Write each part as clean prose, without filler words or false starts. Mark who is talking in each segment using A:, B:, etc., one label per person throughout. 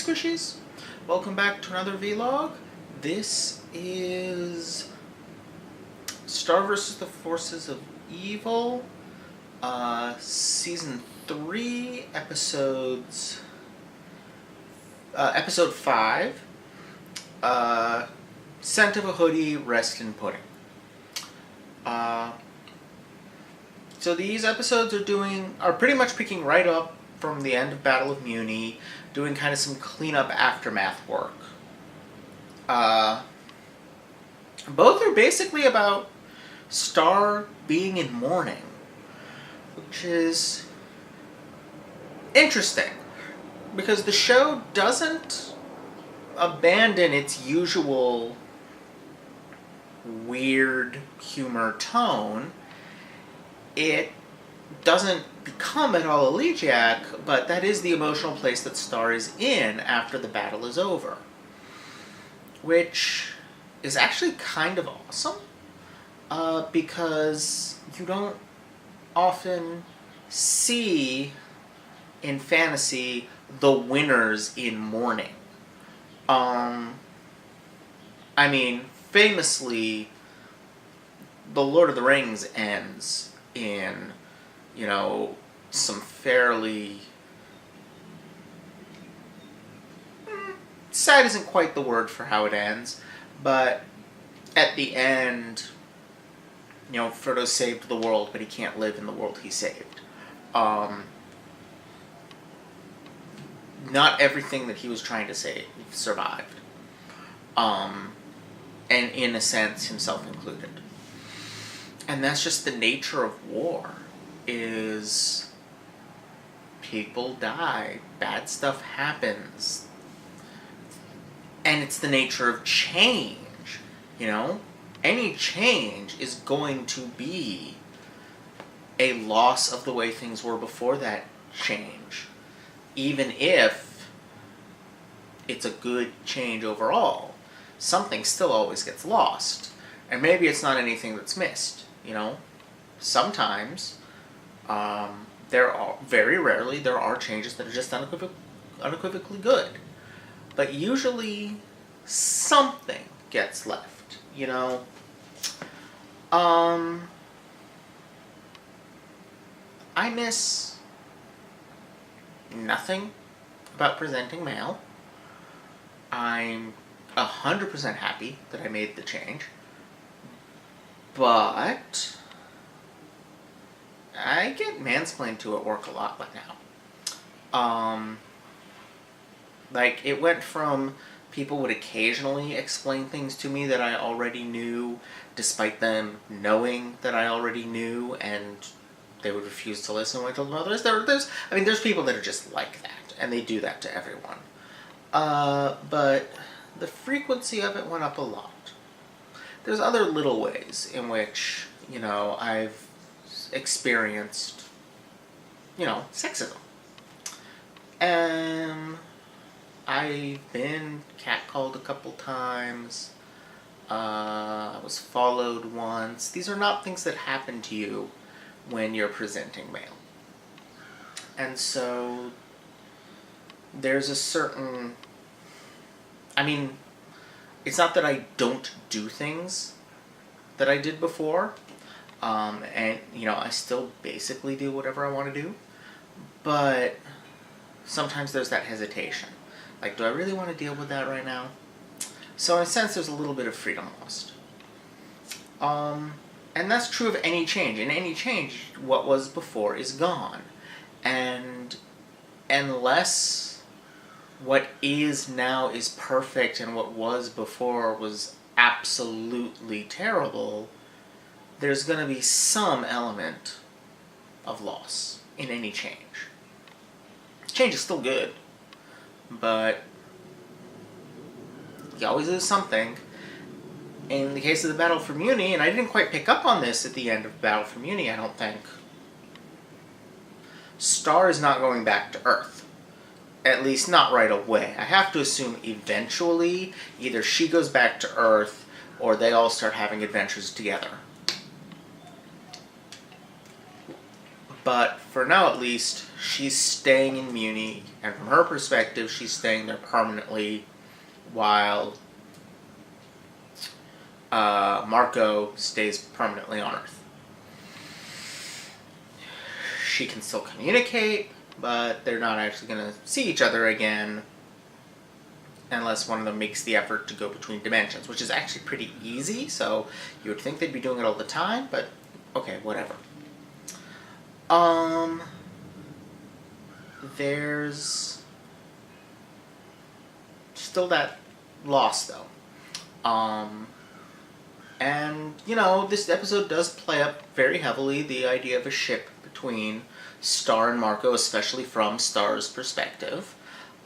A: Squishies, welcome back to another vlog. This is Star vs. the Forces of Evil, Season 3, Episode 5, Scent of a Hoodie, Rest in Pudding. So these episodes are pretty much picking right up from the end of Battle of Muni, doing kind of some cleanup aftermath work. Both are basically about Star being in mourning, which is interesting, because the show doesn't abandon its usual weird humor tone. It doesn't become at all elegiac, but that is the emotional place that Star is in after the battle is over, which is actually kind of awesome, because you don't often see in fantasy the winners in mourning. I mean, famously, The Lord of the Rings ends in, some fairly... sad isn't quite the word for how it ends, but at the end, Frodo saved the world, but he can't live in the world he saved. Not everything that he was trying to save survived. And in a sense, himself included. And that's just the nature of war, is people die, bad stuff happens, and it's the nature of change, Any change is going to be a loss of the way things were before that change, even if it's a good change overall. Something still always gets lost, and maybe it's not anything that's missed. Sometimes, very rarely, there are changes that are just unequivocally good. But usually, something gets left, I miss nothing about presenting mail. I'm 100% happy that I made the change. But I get mansplained to at work a lot right now. It went from people would occasionally explain things to me that I already knew, despite them knowing that I already knew, and they would refuse to listen when I told them others. There's people that are just like that, and they do that to everyone. But the frequency of it went up a lot. There's other little ways in which, I've experienced, sexism. I've been catcalled a couple times. I was followed once. These are not things that happen to you when you're presenting mail. And so there's a certain... it's not that I don't do things that I did before, and, I still basically do whatever I want to do, but sometimes there's that hesitation. Do I really want to deal with that right now? So in a sense, there's a little bit of freedom lost. And that's true of any change. In any change, what was before is gone. And unless what is now is perfect and what was before was absolutely terrible, there's going to be some element of loss in any change. Change is still good, but you always lose something. In the case of the Battle for Muni, and I didn't quite pick up on this at the end of Battle for Muni, I don't think, Star is not going back to Earth. At least not right away. I have to assume eventually either she goes back to Earth or they all start having adventures together. But for now, at least, she's staying in Muni, and from her perspective, she's staying there permanently, while Marco stays permanently on Earth. She can still communicate, but they're not actually going to see each other again unless one of them makes the effort to go between dimensions, which is actually pretty easy, so you would think they'd be doing it all the time, but okay, whatever. There's still that loss, though. And, this episode does play up very heavily the idea of a ship between Star and Marco, especially from Star's perspective.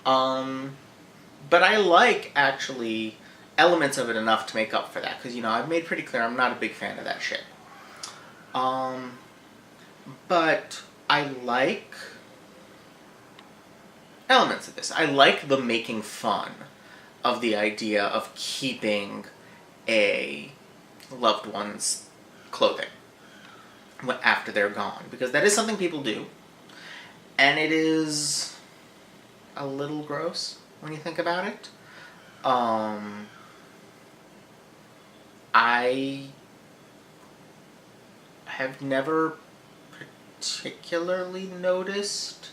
A: But I like, actually, elements of it enough to make up for that, because, I've made pretty clear I'm not a big fan of that ship. But I like elements of this. I like the making fun of the idea of keeping a loved one's clothing after they're gone, because that is something people do, and it is a little gross when you think about it. I have never particularly noticed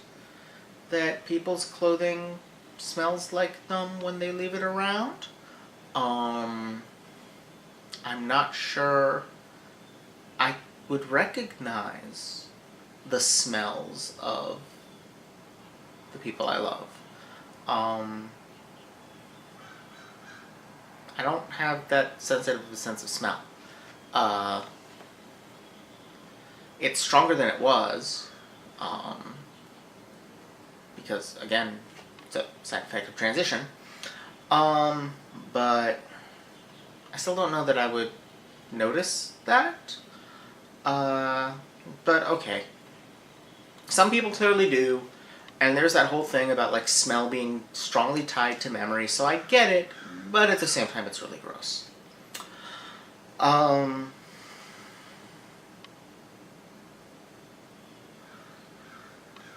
A: that people's clothing smells like them when they leave it around. I'm not sure I would recognize the smells of the people I love. I don't have that sensitive sense of smell. It's stronger than it was, because, again, it's a side effect of transition. But I still don't know that I would notice that. But okay. Some people clearly do, and there's that whole thing about, like, smell being strongly tied to memory, so I get it, but at the same time it's really gross.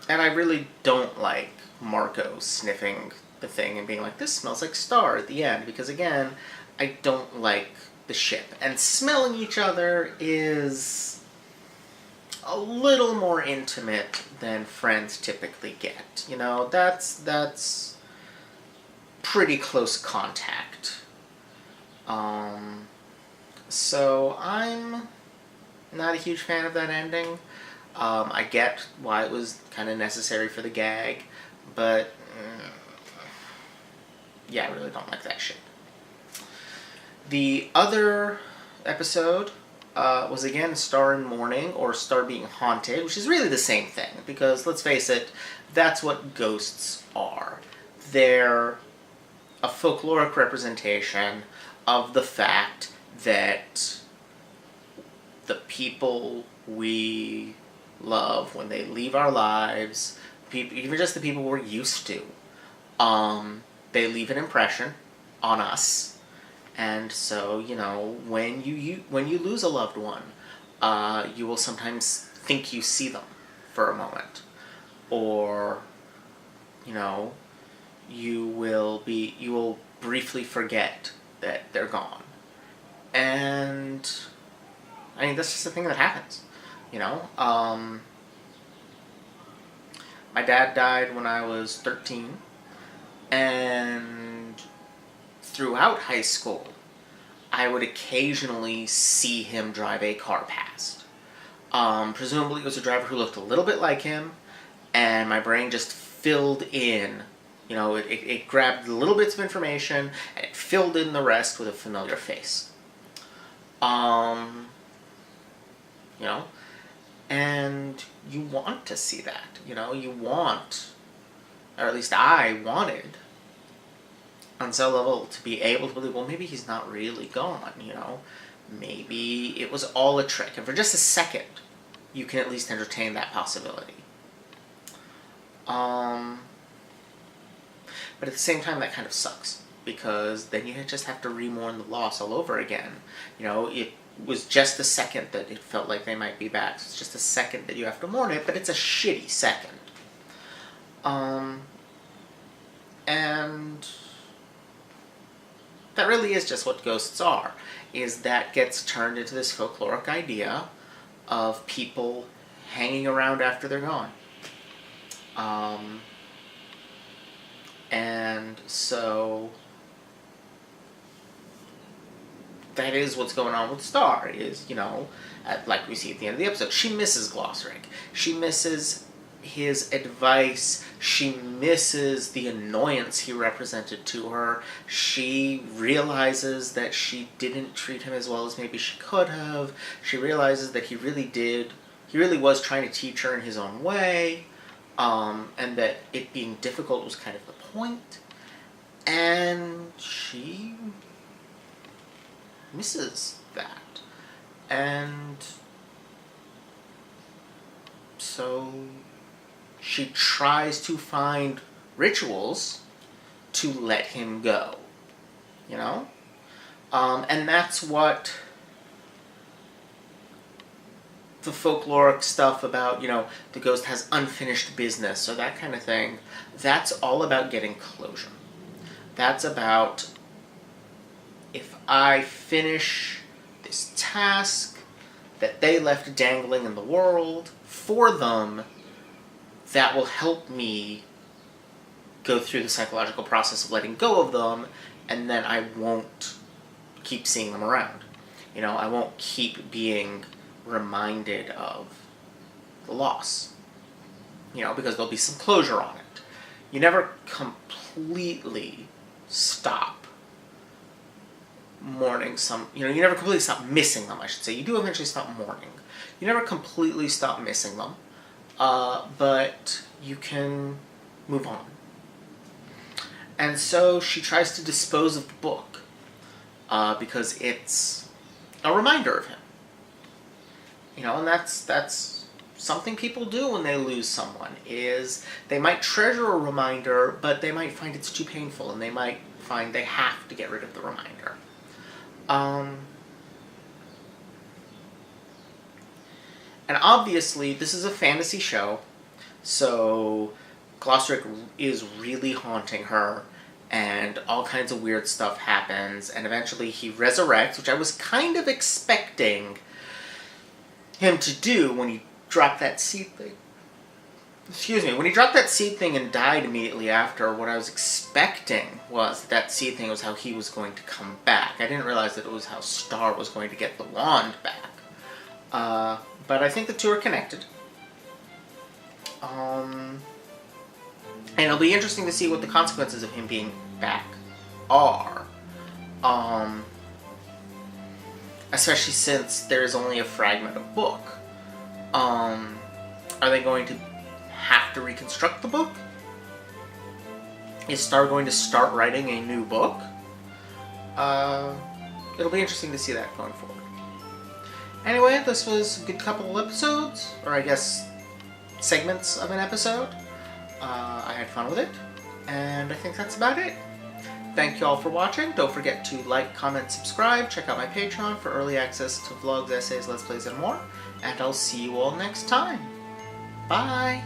A: And I really don't like Marco sniffing the thing and being like, this smells like Star at the end, because again, I don't like the ship. And smelling each other is a little more intimate than friends typically get. That's pretty close contact. So I'm not a huge fan of that ending. I get why it was kind of necessary for the gag, but yeah, I really don't like that shit. The other episode was again Star in Mourning, or Star being haunted, which is really the same thing, because let's face it, that's what ghosts are. They're a folkloric representation of the fact that the people we love, when they leave our lives, even just the people we're used to, they leave an impression on us. And so, when you lose a loved one, you will sometimes think you see them for a moment, or you will briefly forget that they're gone. And I mean, that's just a thing that happens. My dad died when I was 13, and throughout high school, I would occasionally see him drive a car past. Presumably it was a driver who looked a little bit like him, and my brain just filled in, it grabbed little bits of information, and it filled in the rest with a familiar face. And you want to see that, you want, or at least I wanted, on some level, to be able to believe, well, maybe he's not really gone, maybe it was all a trick, and for just a second, you can at least entertain that possibility. But at the same time, that kind of sucks, because then you just have to re-mourn the loss all over again. was just a second that it felt like they might be back. So it's just a second that you have to mourn it, but it's a shitty second. And that really is just what ghosts are, is that gets turned into this folkloric idea of people hanging around after they're gone. And so that is what's going on with Star, is, like we see at the end of the episode, she misses Glosrick. She misses his advice. She misses the annoyance he represented to her. She realizes that she didn't treat him as well as maybe she could have. She realizes that he really was trying to teach her in his own way, and that it being difficult was kind of the point. And she misses that. And so she tries to find rituals to let him go, and that's what the folkloric stuff about, the ghost has unfinished business or that kind of thing, that's all about getting closure. That's about, if I finish this task that they left dangling in the world for them, that will help me go through the psychological process of letting go of them, and then I won't keep seeing them around. I won't keep being reminded of the loss, because there'll be some closure on it. You never completely stop mourning you never completely stop missing them, I should say. You do eventually stop mourning. You never completely stop missing them. But you can move on. And so she tries to dispose of the book, because it's a reminder of him. And that's something people do when they lose someone, is they might treasure a reminder, but they might find it's too painful, and they might find they have to get rid of the reminder. And obviously, this is a fantasy show, so Glosrick is really haunting her, and all kinds of weird stuff happens, and eventually he resurrects, which I was kind of expecting him to do when he dropped that seed thing. When he dropped that seed thing and died immediately after, what I was expecting was that seed thing was how he was going to come back. I didn't realize that it was how Star was going to get the wand back. But I think the two are connected. And it'll be interesting to see what the consequences of him being back are. Especially since there's only a fragment of book. Are they going to have to reconstruct the book? Is Star going to start writing a new book? It'll be interesting to see that going forward. Anyway, this was a good couple of episodes, or I guess segments of an episode. I had fun with it, and I think that's about it. Thank you all for watching. Don't forget to like, comment, subscribe. Check out my Patreon for early access to vlogs, essays, let's plays, and more. And I'll see you all next time. Bye!